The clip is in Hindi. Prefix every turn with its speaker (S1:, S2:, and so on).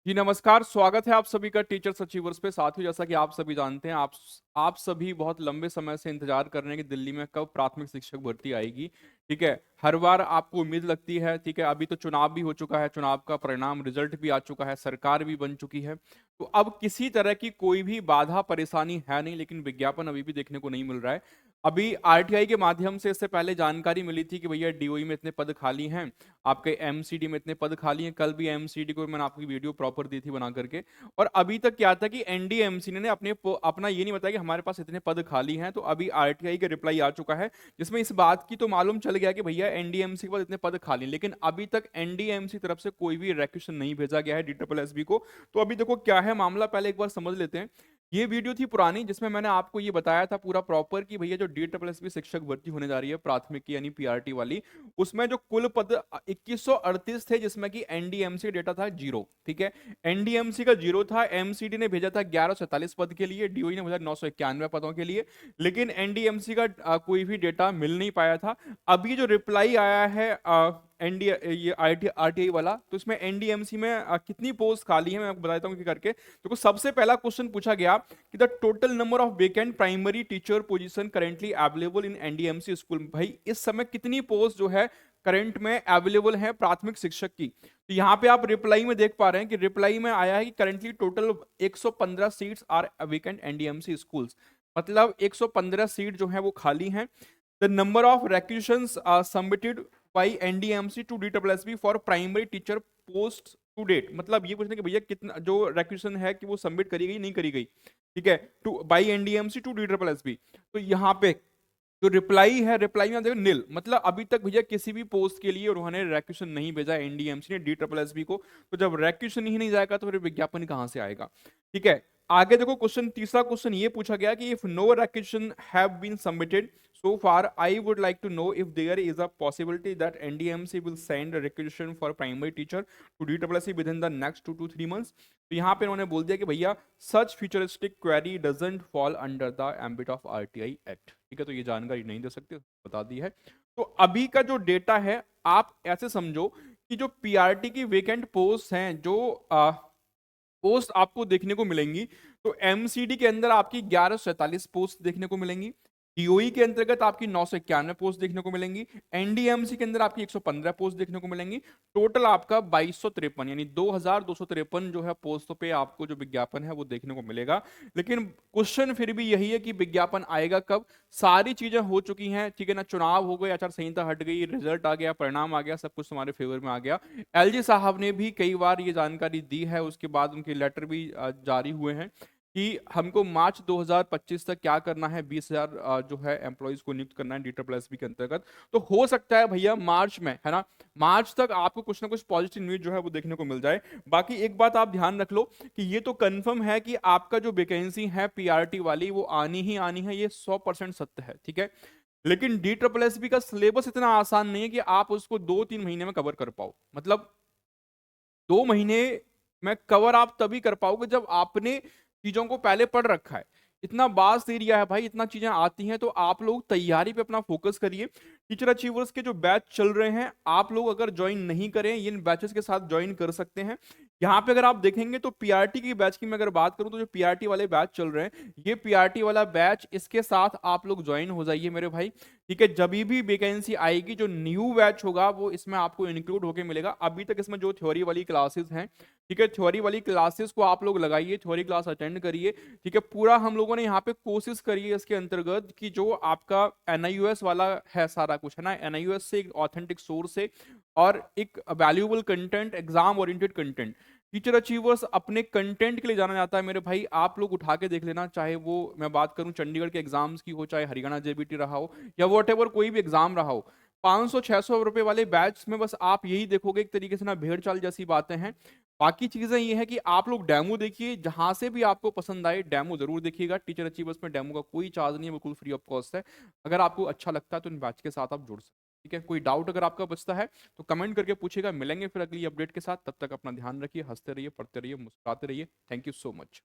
S1: जी नमस्कार, स्वागत है आप सभी का टीचर्स अचीवर्स पे। साथियों, जैसा कि आप सभी जानते हैं, आप सभी बहुत लंबे समय से इंतजार कर रहे हैं कि दिल्ली में कब प्राथमिक शिक्षक भर्ती आएगी। ठीक है, हर बार आपको उम्मीद लगती है। ठीक है, अभी तो चुनाव भी हो चुका है, चुनाव का परिणाम रिजल्ट भी आ चुका है, सरकार भी बन चुकी है। तो अब किसी तरह की कोई भी बाधा परेशानी है नहीं, लेकिन विज्ञापन अभी भी देखने को नहीं मिल रहा है। अभी आरटीआई के माध्यम से इससे पहले जानकारी मिली थी कि भैया डीओई में इतने पद खाली हैं, आपके एमसीडी में इतने पद खाली हैं। कल भी एमसीडी को मैंने आपकी वीडियो प्रॉपर दी थी बना करके। और अभी तक क्या था कि एनडीएमसी ने अपना ये नहीं बताया कि हमारे पास इतने पद खाली हैं। तो अभी आरटीआई का रिप्लाई आ चुका है, जिसमें इस बात की तो मालूम चल गया कि भैया एनडीएमसी के पास इतने पद खाली हैं, लेकिन अभी तक एनडीएमसी तरफ से कोई भी रिक्वेस्ट नहीं भेजा गया है डीएसएसबी को। तो अभी देखो क्या है मामला, पहले एक बार समझ लेते हैं। ये वीडियो थी पुरानी, जिसमें मैंने आपको ये बताया था पूरा प्रॉपर कि भैया जो डीएसएसबी शिक्षक भर्ती होने जा रही है प्राथमिक की यानी पीआरटी वाली, उसमें जो कुल पद 2138 थे, जिसमें कि एनडीएमसी डेटा था 0। ठीक है, एनडीएमसी का 0 था, एमसीडी ने भेजा था 1147 पद के लिए, डीओई ने भेजा 991 पदों के लिए। लेकिन एनडीएमसी का कोई भी डेटा मिल नहीं पाया था। अभी जो रिप्लाई आया है एनडी ये आरटीआई वाला, तो इसमें एनडीएमसी में कितनी पोस्ट खाली है मैं आपको बताता हूँ कि करके। देखो, सबसे पहला क्वेश्चन पूछा गया कि the total number of vacant primary teacher position currently available in NDMC school. भाई, इस समय कितनी पोस्ट जो है करंट में अवेलेबल है प्राथमिक शिक्षक की। तो यहाँ पे आप रिप्लाई में देख पा रहे हैं कि रिप्लाई में आया है कि currently total 115 seats are vacant NDMC schools. मतलब 115 सीट जो है वो खाली हैं। The number of requisitions submitted by NDMC to DSSB for primary teacher post to date. मतलब ये पूछना कि भैया कितना जो रिक्वेशन है कि वो सबमिट करी गई नहीं करी गई। ठीक है, to by NDMC to DSSB. तो यहाँ पे जो रिप्लाई है, रिप्लाई में आप देखो नील, मतलब अभी तक भैया किसी भी पोस्ट के लिए उन्होंने रिक्वेशन नहीं भेजा एनडीएमसी ने डीएसएसबी को। तो जब रिक्वेशन ही नहीं जाएगा तो फिर विज्ञापन कहां से आएगा। ठीक है, आगे देखो क्वेश्चन, तीसरा क्वेश्चन ये पूछा गया कि if no requisition have been submitted so far, I would like to know if there is a possibility that NDMC will send a requisition for primary teacher to DSSB within the next 2 to 3 months। तो यहाँ पे उन्होंने बोल दिया कि भैया such futuristic query doesn't fall under the ambit of RTI act. ठीक है, तो ये जानकारी नहीं दे सकते, बता दी है। तो अभी का जो डेटा है, आप ऐसे समझो कि जो पीआरटी की वेकेंट पोस्ट हैं, जो पोस्ट आपको देखने को मिलेंगी, तो एमसीडी के अंदर आपकी 1147 पोस्ट देखने को मिलेंगी, डीओई के अंतर्गत आपकी 991 पोस्ट देखने को मिलेंगी, एनडीएमसी के अंदर आपकी 115 पोस्ट देखने को मिलेंगी। टोटल आपका 2253 यानी 2253 जो है पोस्तों पे आपको जो विज्ञापन है वो देखने को मिलेगा। लेकिन क्वेश्चन फिर भी यही है कि विज्ञापन आएगा कब। सारी चीजें हो चुकी हैं, ठीक है ना, चुनाव हो गए, आचार संहिता हट गई, रिजल्ट आ गया, परिणाम आ गया, सब कुछ तुम्हारे फेवर में आ गया। एलजी साहब ने भी कई बार ये जानकारी दी है, उसके बाद उनके लेटर भी जारी हुए हैं कि हमको मार्च 2025 तक क्या करना है, 20,000 जो है एम्प्लॉयज को नियुक्त करना है डीएसएसबी के अंतर्गत। तो हो सकता है भैया मार्च में, है ना, मार्च तक आपको कुछ ना कुछ पॉजिटिव न्यूज जो है वो देखने को मिल जाए। बाकी एक बात आप ध्यान रख लो कि ये तो कंफर्म है कि आपका जो वैकेंसी है पीआरटी वाली वो आनी ही आनी है, ये 100% सत्य है। ठीक है, लेकिन डीएसएसबी का सिलेबस इतना आसान नहीं है कि आप उसको 2-3 महीने में कवर कर पाओ। मतलब 2 महीने में कवर आप तभी कर पाओगे जब आपने चीजों को पहले पढ़ रखा है। इतना वास्ट एरिया है भाई, इतना चीजें आती हैं, तो आप लोग तैयारी पे अपना फोकस करिए। टीचर अचीवर्स के जो बैच चल रहे हैं, आप लोग अगर ज्वाइन नहीं करें, इन बैचेस के साथ ज्वाइन कर सकते हैं। यहाँ पे अगर आप देखेंगे तो पीआरटी की बैच की मैं अगर बात करूं, तो जो पीआरटी वाले बैच चल रहे हैं, ये पीआरटी वाला बैच, इसके साथ आप लोग ज्वाइन हो जाइए मेरे भाई। ठीक है, जब भी वैकेंसी आएगी, जो न्यू बैच होगा वो इसमें आपको इंक्लूड होके मिलेगा। अभी तक इसमें जो थ्योरी वाली क्लासेस हैं, ठीक है, थ्योरी वाली क्लासेस को आप लोग लगाइए, थ्योरी क्लास अटेंड करिए। ठीक है, पूरा हम लोगों ने यहाँ पे कोशिश करी है इसके अंतर्गत कि जो आपका एनआईयूएस वाला है सारा कुछ, है ना, एनआईयूएस से एक ऑथेंटिक सोर्स से और एक valuable content, exam oriented content. Teacher achievers अपने कंटेंट के लिए जाना जाता है मेरे भाई। आप लोग उठा के देख लेना, चाहे वो मैं बात करूं चंडीगढ़ के एग्जाम्स की हो, चाहे हरियाणा जेबीटी रहा हो, या वॉट एवर कोई भी एग्जाम रहा हो, 500-600 रुपए वाले बैच में बस आप यही देखोगे एक तरीके से ना, भेड़ चाल जैसी बातें हैं। बाकी चीजें ये है कि आप लोग डेमो देखिए, जहां से भी आपको पसंद आए डेमो जरूर देखिएगा। टीचर अचीवर्स में डेमो का कोई चार्ज नहीं है, बिल्कुल फ्री ऑफ कॉस्ट है। अगर आपको अच्छा लगता है तो इन बैच के साथ आप जुड़ सकते हैं। ठीक है, कोई डाउट अगर आपका बचता है तो कमेंट करके पूछेगा। मिलेंगे फिर अगली अपडेट के साथ, तब तक अपना ध्यान रखिए, हंसते रहिए, पढ़ते रहिए, मुस्कुराते रहिए। Thank you so much.